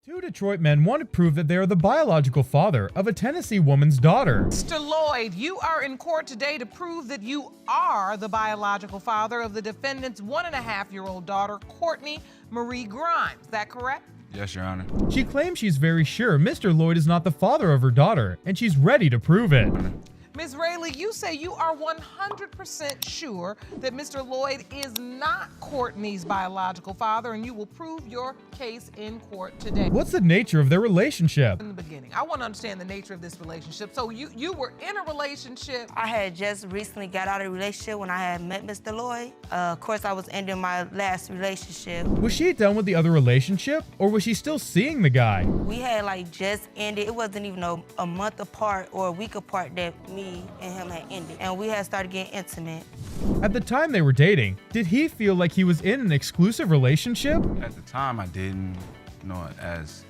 Two Detroit men want to prove that they are the biological father of a Tennessee woman's daughter. Mr. Lloyd, you are in court today to prove that you are the biological father of the defendant's 1.5-year-old daughter, Courtney Marie Grimes. Is that correct? Yes, Your Honor. She claims she's very sure Mr. Lloyd is not the father of her daughter, and she's ready to prove it. Ms. Rayleigh, you say you are 100% sure that Mr. Lloyd is not Courtney's biological father, and you will prove your case in court today. What's the nature of their relationship? In the beginning, I want to understand the nature of this relationship. So you were in a relationship. I had just recently got out of a relationship when I had met Mr. Lloyd. Of course, I was ending my last relationship. Was she done with the other relationship, or was she still seeing the guy? We had just ended. It wasn't even a month apart or a week apart that me and him had ended, and we had started getting intimate. At the time they were dating, did he feel like he was in an exclusive relationship? At the time, I didn't. As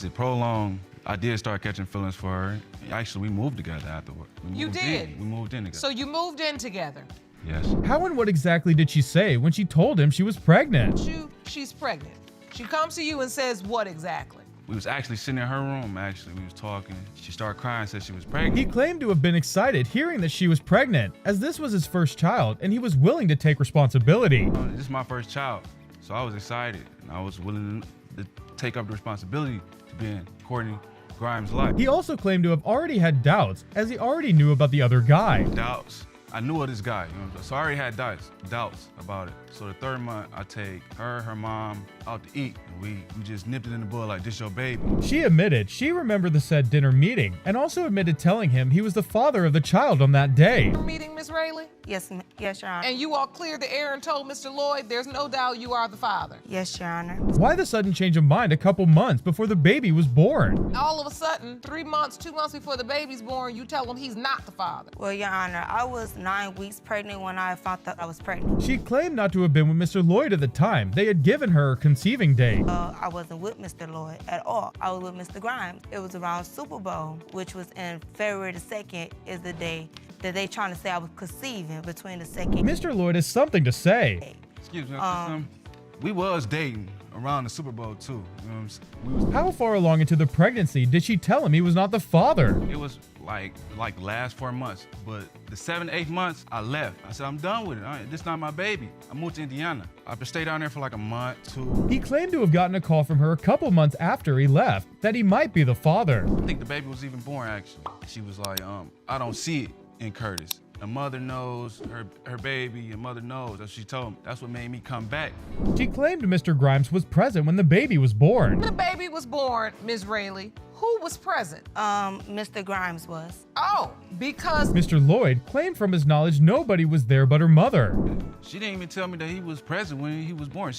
it prolonged, I did start catching feelings for her. Actually, we moved together afterward. You did? We moved in together. So you moved in together? Yes. How and what exactly did she say when she told him she was pregnant? She's pregnant. She comes to you and says what exactly? We was actually sitting in her room, we was talking. She started crying, said she was pregnant. He claimed to have been excited hearing that she was pregnant, as this was his first child and he was willing to take responsibility. This is my first child, so I was excited and I was willing to take up the responsibility to be in Courtney Grimes' life. He also claimed to have already had doubts, as he already knew about the other guy. Doubts. I knew of this guy, so I already had doubts about it. So the third month, I take her mom out to eat, and we just nipped it in the bud like, this your baby. She admitted she remembered the said dinner meeting, and also admitted telling him he was the father of the child on that day. Meeting, Ms. Rayleigh? Yes, Your Honor. And you all cleared the air and told Mr. Lloyd there's no doubt you are the father? Yes, Your Honor. Why the sudden change of mind a couple months before the baby was born? All of a sudden, 2 months before the baby's born, you tell him he's not the father. Well, Your Honor, I was 9 weeks pregnant when I found out I was pregnant. She claimed not to have been with Mr. Lloyd at the time. They had given her a conceiving date. I wasn't with Mr. Lloyd at all. I was with Mr. Grimes. It was around Super Bowl, which was in February the 2nd, is the day that they trying to say I was conceiving between the 2nd. Mr. Lloyd has something to say. Excuse me, we was dating around the Super Bowl too. You know what I'm saying? How far along into the pregnancy did she tell him he was not the father? It was like last 4 months, but the 7th, 8th months, I left. I said, I'm done with it. This not my baby. I moved to Indiana. I stayed down there for like a month, 2. He claimed to have gotten a call from her a couple months after he left that he might be the father. I think the baby was even born, actually. She was like, I don't see it in Curtis. A mother knows her baby, your mother knows. That's what she told me. That's what made me come back. She claimed Mr. Grimes was present when the baby was born. When the baby was born, Ms. Rayleigh, who was present? Mr. Grimes was. Oh, because Mr. Lloyd claimed from his knowledge nobody was there but her mother. She didn't even tell me that he was present when he was born.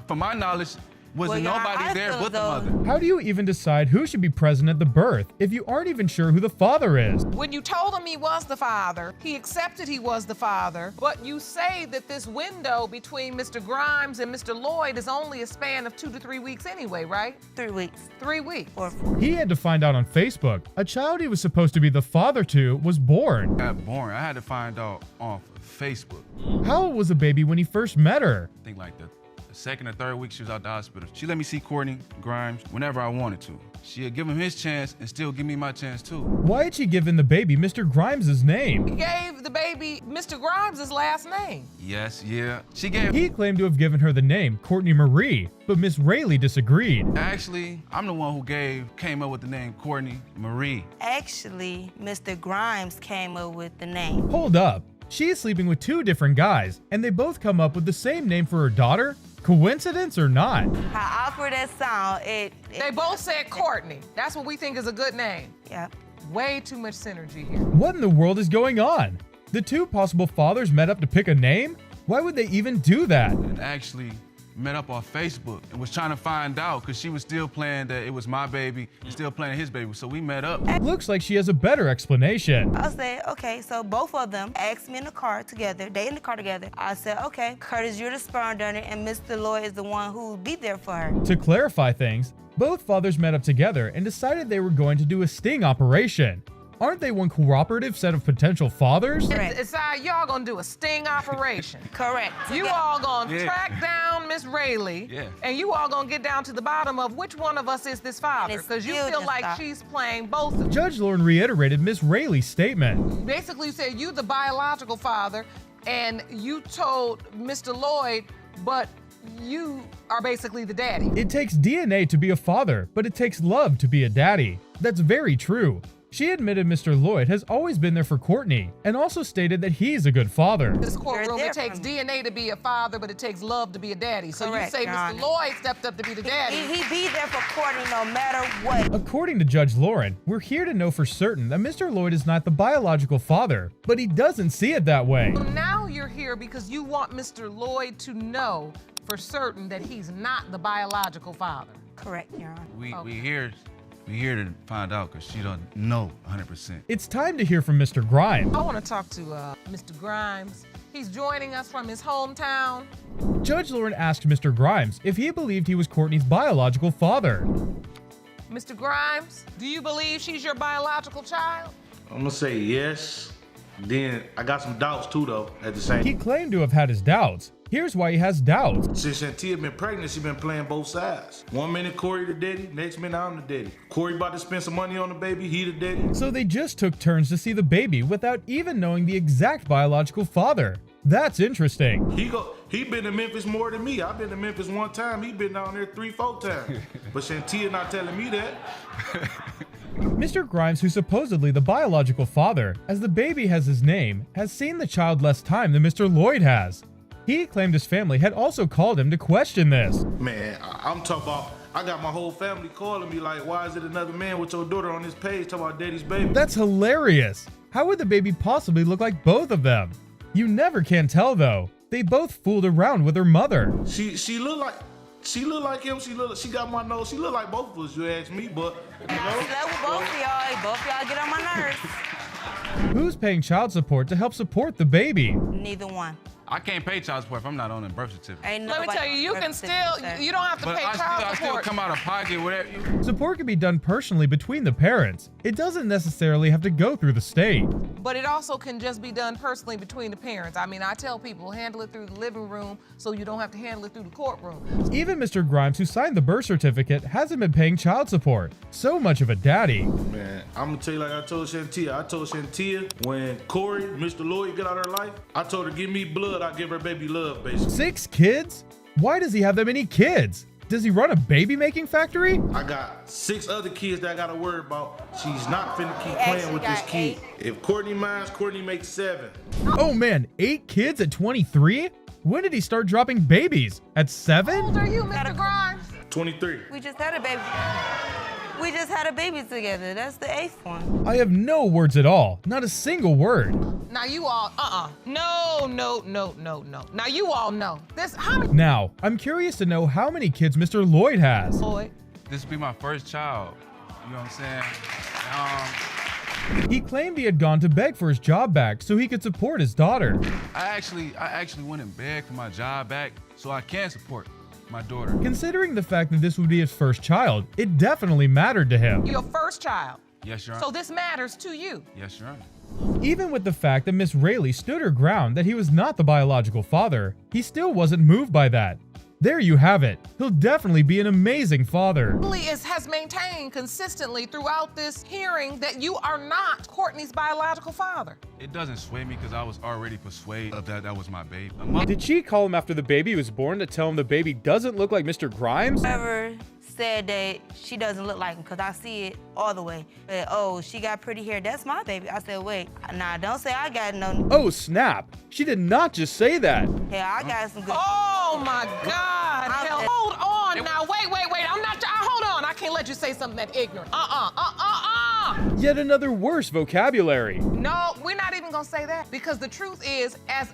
From my knowledge, wasn't Well, nobody I there feel but the though- mother. How do you even decide who should be present at the birth if you aren't even sure who the father is? when you told him he was the father, he accepted he was the father, but you say that this window between Mr. Grimes and Mr. Lloyd is only a span of 2 to 3 weeks anyway, right? 3 weeks. 3 weeks. Or 4. He had to find out on Facebook a child he was supposed to be the father to was born. Got born. I had to find out off Facebook. How old was the baby when he first met her? I think like the 2nd or 3rd week she was out the hospital. She let me see Courtney Grimes whenever I wanted to. She'd give him his chance and still give me my chance too. Why had she given the baby Mr. Grimes' name? He gave the baby Mr. Grimes' last name. Yes, yeah. She gave. He claimed to have given her the name Courtney Marie, but Miss Rayleigh disagreed. Actually, I'm the one who came up with the name Courtney Marie. Actually, Mr. Grimes came up with the name. Hold up. She is sleeping with 2 different guys, and they both come up with the same name for her daughter? Coincidence or not? How awkward that sound, They both said Courtney. That's what we think is a good name. yeah. Way too much synergy here. What in the world is going on? The 2 possible fathers met up to pick a name? Why would they even do that? And actually met up on Facebook and was trying to find out because she was still playing that it was my baby and still playing his baby. So we met up. Looks like she has a better explanation. I said, okay, so both of them asked me in the car together. They in the car together. I said, okay, Curtis, you're the sperm donor, and Mr. Lloyd is the one who will be there for her. To clarify things, both fathers met up together and decided they were going to do a sting operation. Aren't they one cooperative set of potential fathers? Correct. It's y'all gonna do a sting operation. Correct. You all gonna track down Miss Rayleigh, and you all gonna get down to the bottom of which one of us is this father, it's because you still feel just like not. she's playing both of them. Judge Lauren reiterated Miss Rayleigh's statement. Basically, you said you the biological father, and you told Mr. Lloyd, but you are basically the daddy. It takes DNA to be a father, but it takes love to be a daddy. That's very true. She admitted Mr. Lloyd has always been there for Courtney, and also stated that he's a good father. This courtroom, You're it takes different. DNA to be a father, but it takes love to be a daddy. So Correct, you say Your Mr. Honor. Lloyd stepped up to be the daddy. He be there for Courtney no matter what. According to Judge Lauren, we're here to know for certain that Mr. Lloyd is not the biological father, but he doesn't see it that way. So now you're here because you want Mr. Lloyd to know for certain that he's not the biological father. Correct, Your Honor. We here to find out because she don't know 100%. It's time to hear from Mr. Grimes. I want to talk to Mr. Grimes. He's joining us from his hometown. Judge Lauren asked Mr. Grimes if he believed he was Courtney's biological father. Mr. Grimes, do you believe she's your biological child? I'm gonna say yes. Then I got some doubts too, though. At the same, He claimed to have had his doubts. Here's why he has doubts. since Shantia been pregnant, she been playing both sides. One minute Corey the daddy, next minute I'm the daddy. Corey about to spend some money on the baby, he the daddy. So they just took turns to see the baby without even knowing the exact biological father. That's interesting. He been to Memphis more than me. I've been to Memphis one time. He been down there 3-4 times. But Shantia not telling me that. Mr. Grimes, who's supposedly the biological father, as the baby has his name, has seen the child less time than Mr. Lloyd has. He claimed his family had also called him to question this. Man, I'm talking about. I got my whole family calling me like, why is it another man with your daughter on this page talking about daddy's baby? That's hilarious. How would the baby possibly look like both of them? You never can tell though. They both fooled around with her mother. She look like him. She got my nose. She look like both of us. You ask me, but you know. That with both of y'all. Both of y'all get on my nerves. Who's paying child support to help support the baby? Neither one. I can't pay child support if I'm not on a birth certificate. Ain't Let me nobody tell you, you can representing still, that. you don't have to But pay I child still support. come out of pocket, whatever. Support can be done personally between the parents. It doesn't necessarily have to go through the state. But it also can just be done personally between the parents. I mean, I tell people, handle it through the living room so you don't have to handle it through the courtroom. Even Mr. Grimes, who signed the birth certificate, hasn't been paying child support. So much of a daddy. Man, I'm gonna tell you like I told Shantia. I told Shantia when Corey, Mr. Lloyd, get out of her life, I told her give me blood, I give her baby love, basically. 6 kids? Why does he have that many kids? Does he run a baby making factory? I got 6 other kids that I gotta worry about. She's not finna keep He playing actually with this got kid. 8. If Courtney minds, Courtney makes 7. Oh man, 8 kids at 23? When did he start dropping babies? At How old 7? are you, Mr. Grimes? 23. We just had a baby. We just had a baby together. That's the 8th one. I have no words at all. Not a single word. Now you all, no. Now you all know. How many Now, I'm curious to know how many kids Mr. Lloyd has. boy? This will be my first child. You know what I'm saying? He claimed he had gone to beg for his job back so he could support his daughter. I actually went and begged for my job back so I can support my daughter. Considering the fact that this would be his first child, it definitely mattered to him. Your first child. Yes, Your Honor. So this matters to you. Yes, Your Honor. Even with the fact that Miss Rayleigh stood her ground that he was not the biological father, he still wasn't moved by that. There you have it. He'll definitely be an amazing father. Really has maintained consistently throughout this hearing that you are not Courtney's biological father. It doesn't sway me because I was already persuaded of that was my baby. A mother- Did she call him after the baby was born to tell him the baby doesn't look like Mr. Grimes? Whoever said that she doesn't look like him, because I see it all the way. Oh, she got pretty hair. That's my baby. I said, wait, nah, don't say I got no. Oh snap! She did not just say that. Yeah, I got some good. Oh my God. Hell, hold on now. Wait. I'm not, hold on. I can't let you say something that ignorant. Yet another worse vocabulary. No, we're not even gonna say that because the truth is, as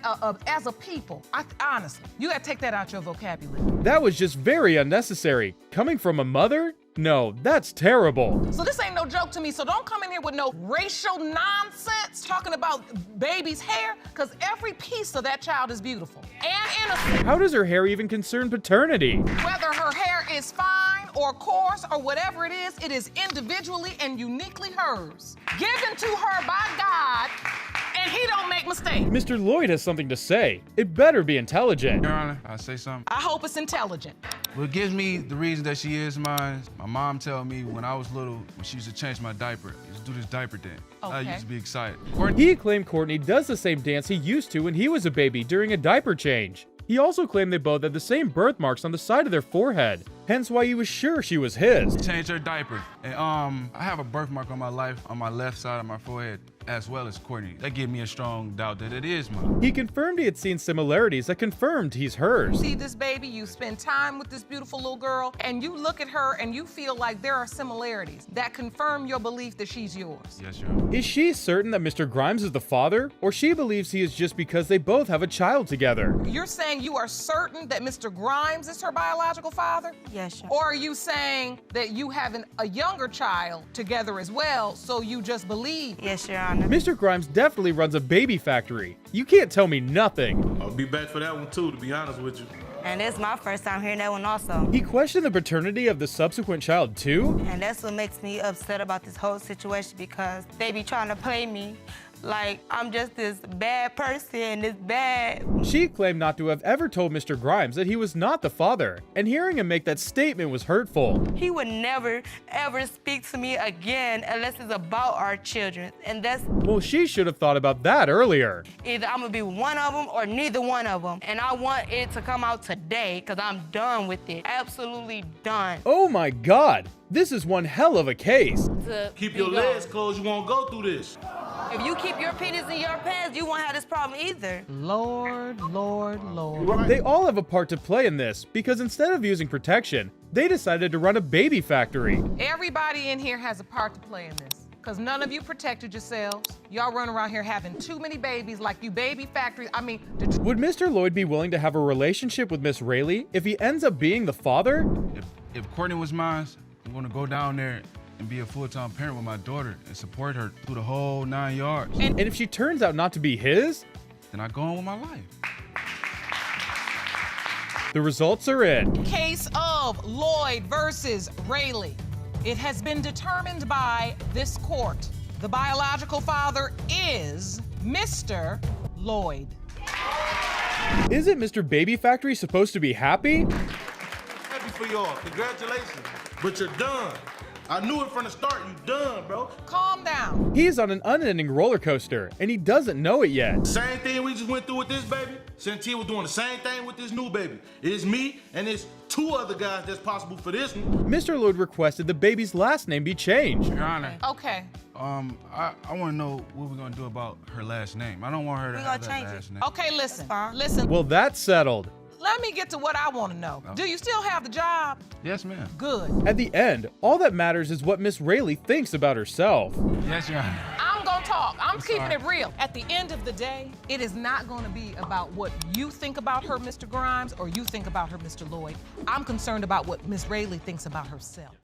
a people, honestly, you gotta take that out your vocabulary. That was just very unnecessary. Coming from a mother? No, that's terrible. So this ain't no joke to me, so don't come in here with no racial nonsense talking about baby's hair, because every piece of that child is beautiful and innocent. How does her hair even concern paternity? Whether her hair is fine or coarse or whatever it is individually and uniquely hers, given to her by God, and he don't make mistakes. Mr. Lloyd has something to say. It better be intelligent. Your Honor, I say something. I hope it's intelligent. What gives me the reason that she is mine, my mom tell me when I was little, when she used to change my diaper, used to do this diaper dance. I Okay. used to be excited. He claimed Courtney does the same dance he used to when he was a baby during a diaper change. He also claimed they both had the same birthmarks on the side of their forehead, hence why he was sure she was his. Changed her diaper. And I have a birthmark on my life, on my left side of my forehead, as well as Courtney. That gave me a strong doubt that it is mine. He confirmed he had seen similarities that confirmed he's hers. See this baby, you spend time with this beautiful little girl, and you look at her and you feel like there are similarities that confirm your belief that she's yours. Yes, Your Honor. Is she certain that Mr. Grimes is the father, or she believes he is just because they both have a child together? You're saying you are certain that Mr. Grimes is her biological father? Yes, Your Or are you saying that you have a younger child together as well, so you just believe? Yes, Your Honor. Mr. Grimes definitely runs a baby factory. You can't tell me nothing. I'll be back for that one too, to be honest with you. And it's my first time hearing that one also. He questioned the paternity of the subsequent child too? And that's what makes me upset about this whole situation, because they be trying to play me like I'm just this bad person, this bad. She claimed not to have ever told Mr. Grimes that he was not the father, and hearing him make that statement was hurtful. He would never, ever speak to me again unless it's about our children. And that's Well, she should have thought about that earlier. either I'm gonna be one of them or neither one of them. And I want it to come out today, because I'm done with it. Absolutely done. Oh my God, this is one hell of a case. To Keep be your gone. legs closed, you won't go through this. If you keep your penis in your pants, you won't have this problem either. Lord, Lord, Lord. They all have a part to play in this, because instead of using protection, they decided to run a baby factory. Everybody in here has a part to play in this, because none of you protected yourselves. Y'all run around here having too many babies like you baby factories. I mean, Would Mr. Lloyd be willing to have a relationship with Miss Rayleigh if he ends up being the father? If Courtney was mine, I'm gonna go down there and be a full-time parent with my daughter and support her through the whole 9 yards. And if she turns out not to be his, Then I go on with my life. the results are in. case of Lloyd versus Rayleigh. It has been determined by this court. The biological father is Mr. Lloyd. Isn't Mr. Baby Factory supposed to be happy? Happy for y'all, congratulations. But you're done. I knew it from the start, you done, bro. Calm down. He's on an unending roller coaster, and he doesn't know it yet. Same thing we just went through with this baby. Shantia was doing the same thing with this new baby. It's me and it's 2 other guys that's possible for this one. Mr. Lloyd requested the baby's last name be changed. Your Honor, Okay. I want to know what we're gonna do about her last name. I don't want her to We have gonna that change it. last name. Okay, listen. fine. Listen. Well, that's settled. Let me get to what I want to know. Do you still have the job? Yes, ma'am. Good. At the end, all that matters is what Miss Rayleigh thinks about herself. Yes, Your Honor. I'm gonna talk. I'm keeping sorry. it real. At the end of the day, it is not gonna be about what you think about her, Mr. Grimes, or you think about her, Mr. Lloyd. I'm concerned about what Miss Rayleigh thinks about herself.